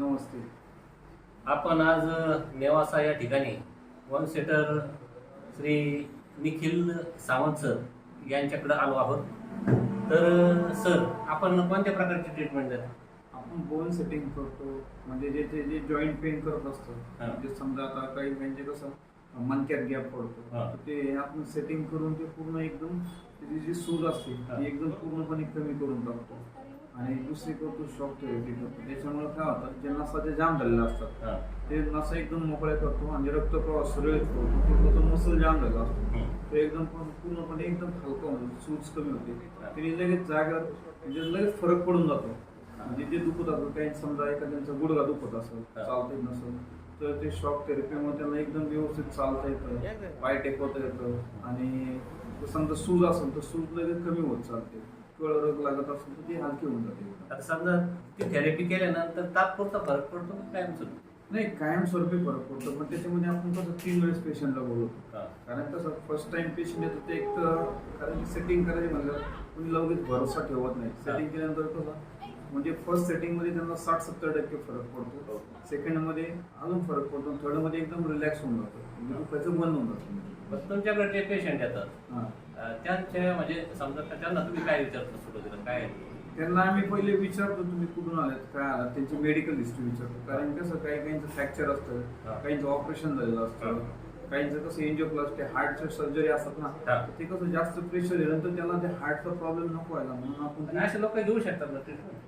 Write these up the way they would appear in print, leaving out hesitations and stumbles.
नमस्ते. आपण आज नेवासा या ठिकाणी वन सेटर श्री निखिल सावंत सर यांच्याकडे आलो आहोत. तर सर, आपण कोणत्या प्रकारची ट्रीटमेंट देता? आपण बोन सेटिंग करतो, म्हणजे जे जॉईंट पेन करत असतो, म्हणजे समजा आता काही म्हणजे कसं मणक्यात गॅप पडतो, तर ते आपण सेटिंग करून ते पूर्ण एकदम त्याची जी सूज असते ती एकदम पूर्णपणे कमी करून टाकतो. आणि दुसरी करतो शॉक थेरपी करतो. त्याच्यामुळे काय होतं, जे नसा जाम झालेले असतात ते नसा एकदम मोकळ्या करतो आणि रक्तप्रवाह सुरळीत करतो. तो मसल जाम झाला असतो तो एकदम पूर्णपणे एकदम हलका होतो, सूज कमी होते. त्याने लगेच जागा म्हणजे लगेच फरक पडून जातो. म्हणजे जे दुखत असतं, काही समजा एखाद्यांचा गुडघा दुखत असेल, चालता येत नसेल, तर ते शॉक थेरपीमुळे त्यांना एकदम व्यवस्थित चालता येतं, पाय टेकवता येतं. आणि समजा सूज असेल तर सूज लगेच कमी होत चालते. कळरग लागत असेल तर ती हलकी होऊन जाते. आता समजा ती थेरपी केल्यानंतर तात्पुरता फरक पडतो की कायमस्वरूपी? नाही, कायमस्वरूपी फरक पडतो. पण त्याच्यामध्ये आपण कसं 3 वेळेस पेशंटला बोलवतो. कारण कसं फर्स्ट टाइम पेशंट येतो ते एक तर कारण की सेटिंग करायची म्हणलं कोणी लगेच भरोसा ठेवत नाही. सेटिंग केल्यानंतर कसं म्हणजे फर्स्ट सेटिंगमध्ये त्यांना 60-70% फरक पडतो, सेकंडमध्ये अजून फरक पडतो, थर्डमध्ये एकदम रिलॅक्स होऊन जातो, म्हणजे दुखायचं बंद होऊन जातं. तुमच्याकडे जे पेशंट येतात त्यांच्या म्हणजे समजा त्यांना तुम्ही काय विचारता सुरुवातीला? काय त्यांना आम्ही पहिले विचारतो तुम्ही कुठून आलात, काय आलात, त्यांची मेडिकल हिस्ट्री विचारतो. कारण कसं काहींचं फ्रॅक्चर असतं, काहींचं ऑपरेशन झालेलं असतं, काहींचं कसं एंजिओप्लास्टी हार्टच्या सर्जरी असतात ना, ते कसं जास्त प्रेशर आहे तर त्याला ते हार्टचा प्रॉब्लेम नको व्हायला म्हणून आपण असे लोक घेऊ शकतात ना ट्रीटमेंट.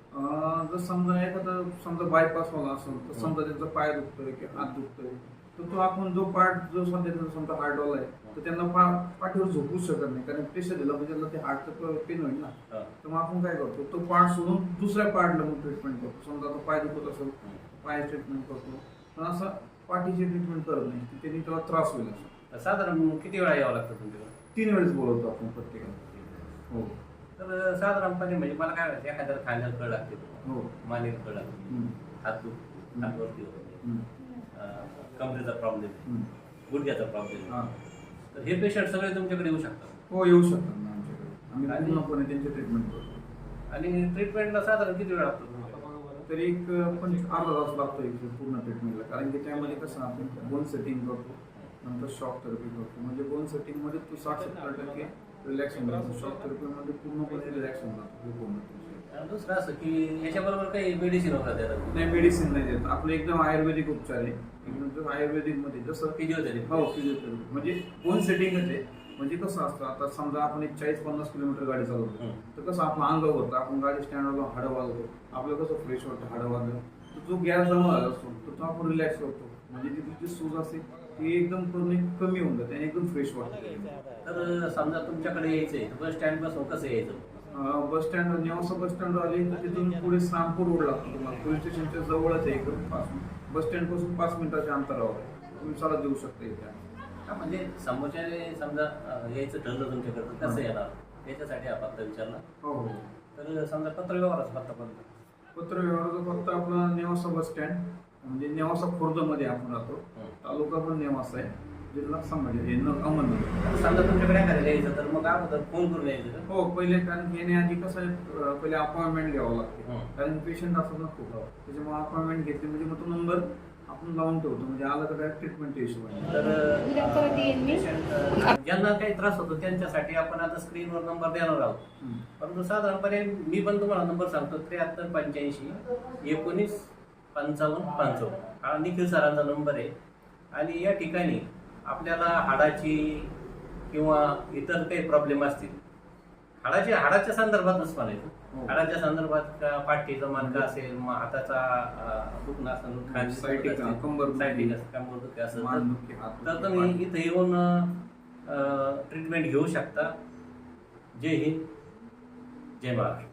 जर समजा एखादा समजा बायपास व्हायला असेल तर समजा त्यांचा पाय दुखतोय की हात दुखतोय, तर तो आपण जो पार्ट जो सध्या समजा हार्टवाला आहे तर त्यांना पाठीवर झोपू शकत नाही, कारण प्रेशर दिलं म्हणजे त्यांना ते हार्टचं पेन होईल ना. तर मग आपण काय करतो, तो पार्ट सोडून दुसऱ्या पार्टला मग ट्रीटमेंट करतो. समजा तो पाय दुखत असेल पाय ट्रीटमेंट करतो, पण असं पाठीची ट्रीटमेंट करत नाही की त्यांनी त्याला त्रास होईल असं. साधारण किती वेळा यावं लागतं तुमच्याकडे? 3 वेळेस बोलवतो आपण प्रत्येकाला. हो. तर साधारणपणे म्हणजे मला काय वाटतं, एखाद्याला खाण्याला कळ लागते, हो, मानेला कळ लागते, हात दुखतो, हातवरती होते, कमरेचा प्रॉब्लेम, गुडघ्याचा प्रॉब्लेम, तर हे पेशंट सगळे तुमच्याकडे येऊ शकतात? हो, येऊ शकतात ना आमच्याकडे. आम्ही पूर्णपणे त्यांची ट्रीटमेंट करतो. आणि ट्रीटमेंटला साधारण किती वेळ लागतो? तरी एक अर्धा तास लागतो एक पूर्ण ट्रीटमेंटला. कारण की त्यामध्ये कसं आपण बोन सेटिंग करतो, नंतर शॉक थेरपी करतो. म्हणजे बोन सेटिंगमध्ये तू 60-70% रिलॅक्स होऊन जातो, शॉक थेरपीमध्ये पूर्णपणे रिलॅक्स होऊन जातो. दुसरं असं की याच्याबरोबर काही मेडिसिन वगैरे देतात? नाही, मेडिसिन नाही देत. आपलं एकदम आयुर्वेदिक उपचार आहे. एकदम आयुर्वेदिक मध्ये जसं फिजिओथेरपी. हो, फिजिओथेरपी म्हणजे बोन सेटिंगच आहे. म्हणजे कसं असतं, आता समजा आपण एक 40-50 किलोमीटर गाडी चालवतो, तर कसं आपलं अंग होतं, आपण गाडी स्टँडवर हाडं वाजवतो, आपलं कसं फ्रेश होतं हाडं वाजलं, तर जो गॅस जमा झाला असतो तर तो आपण रिलॅक्स करतो. म्हणजे ती तुमची सूज असते ती एकदम कमी होऊन जाते आणि एकदम फ्रेश वाटतं. तर समजा तुमच्याकडे यायचंय, बस स्टँड पासून कसं यायचं? Bus stand Nevasa bus stand आले तर तिथून पुढे श्रामपूर रोड लागतो तुम्हाला. पोलीस स्टेशनच्या जवळच आहे, एकदम पासून बस स्टँड पासून 5 मिनिटाच्या अंतरावर आहे. तुम्ही चालत देऊ शकता इथे. म्हणजे समोरच्याने समजा यायचं ठरलं तुमच्याकडं, कसं येणार त्याच्यासाठी हा पत्ता विचारला. हो हो. तर समजा पत्र व्यवहारच पत्ता कोणता? पत्र व्यवहाराचा फक्त आपला नेवासा बस स्टँड, म्हणजे नेवासा खुर्दमध्ये आपण राहतो. तालुका पण नेवासा आहे, जिल्हा संभाजी अहमदनगर. समजा तुमच्याकडे एखाद्या यायचं तर मग अगोदर फोन करून यायचं का? हो, पहिले कारण येण्याआधी कसं आहे, पहिले अपॉइंटमेंट घ्यावं लागते. कारण पेशंट असतात ना खूप, त्याच्यामुळे अपॉइंटमेंट घेतली म्हणजे मग तो नंबर आपण लावून ठेवतो, म्हणजे आला तर डायरेक्ट ट्रीटमेंट हिशोबाने. तर ज्यांना काही त्रास होतो त्यांच्यासाठी आपण आता स्क्रीनवर नंबर देणार आहोत. परंतु साधारणपणे मी पण तुम्हाला नंबर सांगतो, 73-85-19-55-55 हा निखिल सरांचा नंबर आहे. आणि या ठिकाणी आपल्याला हाडाची किंवा इतर काही प्रॉब्लेम असतील, हाडाच्या संदर्भातच म्हणायचं, हाडाच्या संदर्भात पाठीचा मणका असेल, हाताचा दुखणं असेल, कंबर दुखी असेल, तर तुम्ही इथे येऊन ट्रीटमेंट घेऊ शकता. जय हिंद, जय महाराष्ट्र.